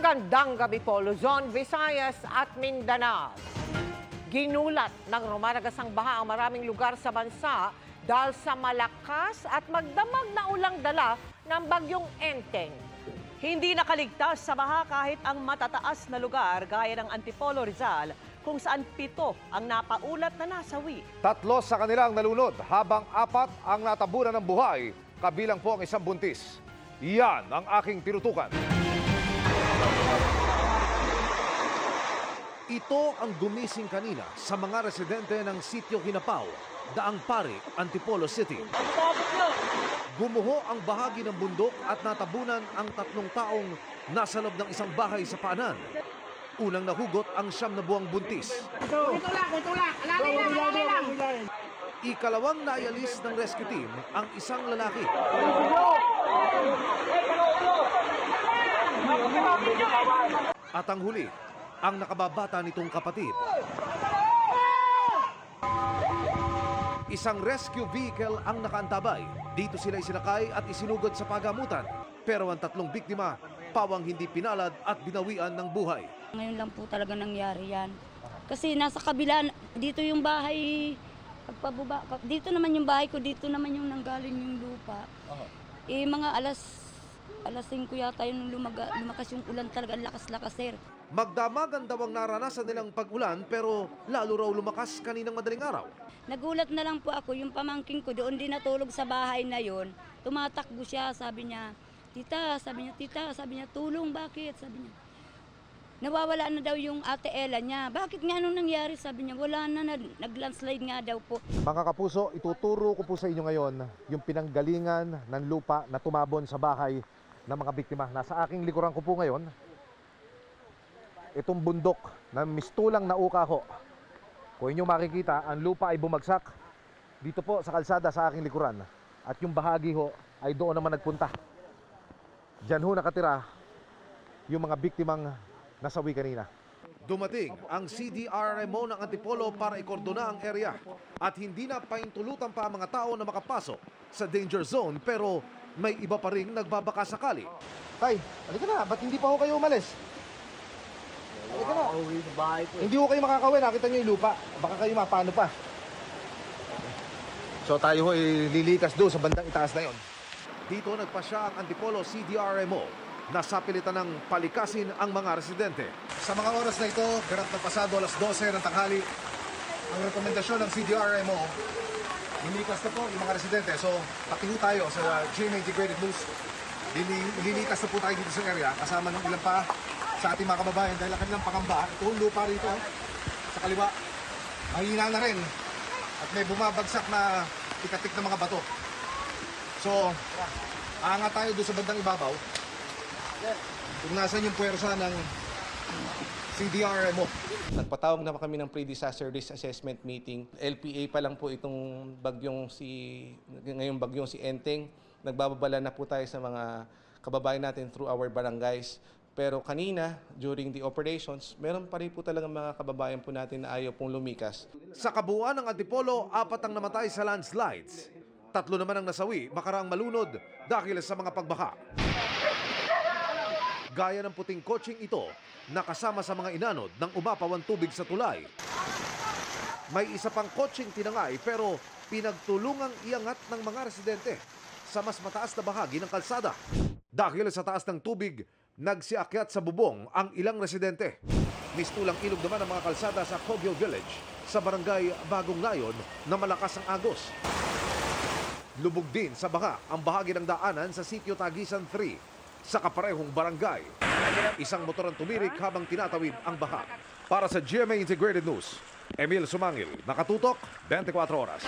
Magandang gabi po, Luzon, Visayas at Mindanao. Ginulat ng rumaragasang baha ang maraming lugar sa bansa dahil sa malakas at magdamag na ulang dala ng bagyong Enteng. Hindi nakaligtas sa baha kahit ang matataas na lugar gaya ng Antipolo, Rizal, kung saan 7 ang napaulat na nasawi. 3 sa kanilang nalunod habang 4 ang natabunan ng buhay, kabilang po ang isang buntis. Yan ang aking tinutukan. Ito ang gumising kanina sa mga residente ng Sitio Kinapaw, Daang Pari, Antipolo City. Gumuho ang bahagi ng bundok at natabunan ang 3 taong nasa loob ng isang bahay sa paanan. Unang nahugot ang 9 na buwang buntis. Ito lang. Alalay lang. Ikalawang naialis ng rescue team ang isang lalaki. At ang huli, ang nakababata nitong kapatid. Isang rescue vehicle ang nakaantabay. Dito sila isinakay at isinugod sa pagamutan. Pero ang 3 biktima, pawang hindi pinalad at binawian ng buhay. Ngayon lang po talaga nangyari yan. Kasi nasa kabila, dito yung bahay, pagpababa, dito naman yung bahay ko, dito naman yung nanggaling yung lupa. Mga alas 5 yata yung lumakas yung ulan talaga, lakas-lakas sir. Magdamagan daw ang naranasan nilang pag-ulan pero lalo raw lumakas kaninang madaling araw. Nagulat na lang po ako, yung pamangking ko doon din natulog sa bahay na yon. Tumatakbo siya, sabi niya, tita, sabi niya, tulong, bakit? Sabi niya, nawawala na daw yung ate Ella niya. Bakit nga anong nangyari? Sabi niya, wala na, nag-landslide nga daw po. Mga kapuso, ituturo ko po sa inyo ngayon yung pinanggalingan ng lupa na tumabon sa bahay ng mga biktima. Nasa aking likuran ko po ngayon, itong bundok na mistulang na uka ho. Kung inyo makikita, ang lupa ay bumagsak dito po sa kalsada sa aking likuran. At yung bahagi ho ay doon naman nagpunta. Diyan ho nakatira yung mga biktimang nasawi kanina. Dumating ang CDRMO ng Antipolo para ikordona ang area at hindi na paintulutan pa ang mga tao na makapasok sa danger zone pero may iba pa ring nagbabaka sakali. Tay, halika na, ba't hindi pa ho kayo umalis? Halika na. Hindi ho kayo makakawin, nakita nyo yung lupa. Baka kayo mapano pa. So tayo ho lilikas doon sa bandang itaas na yon. Dito nagpasya ang Antipolo CDRMO na sapilitan ng palikasin ang mga residente. Sa mga oras na ito, karat na pasado alas 12 ng tanghali, ang rekomendasyon ng CDRMO, lilikas na po yung mga residente. So, pakiho tayo sa GMA Integrated News. Lilikas na po tayo dito sa area kasama ng ilan pa sa ating mga kababayan dahil ang kanilang pangamba. Ito yung lupa rito sa kaliwa. Mahina na rin at may bumabagsak na tikatik na mga bato. So, aangat tayo doon sa bandang ibabaw. Kung nasan yung puwersa ng CDRMO. Nagpatawag na kami ng pre-disaster risk assessment meeting. LPA pa lang po itong ngayong bagyong si Enteng. Nagbababala na po tayo sa mga kababayan natin through our barangays. Pero kanina, during the operations, meron pa rin po talagang mga kababayan po natin na ayaw pong lumikas. Sa kabuuan ng Antipolo, 4 ang namatay sa landslides. 3 naman ang nasawi, makaraang malunod dahil sa mga pagbaha. Gaya ng puting kotseng ito, nakasama sa mga inanod ng umapaw ang tubig sa tulay. May isa pang kotseng tinangay pero pinagtulungang iangat ng mga residente sa mas mataas na bahagi ng kalsada. Dahil sa taas ng tubig, nagsiakyat sa bubong ang ilang residente. Mistulang ilog naman ang mga kalsada sa Cogyo Village sa barangay Bagong Layon na malakas ang agos. Lubog din sa baha ang bahagi ng daanan sa Sitio Tagisan 3 sa kaparehong barangay. Isang motor ang tumirik habang tinatawid ang baha. Para sa GMA Integrated News, Emil Sumangil, nakatutok 24 oras.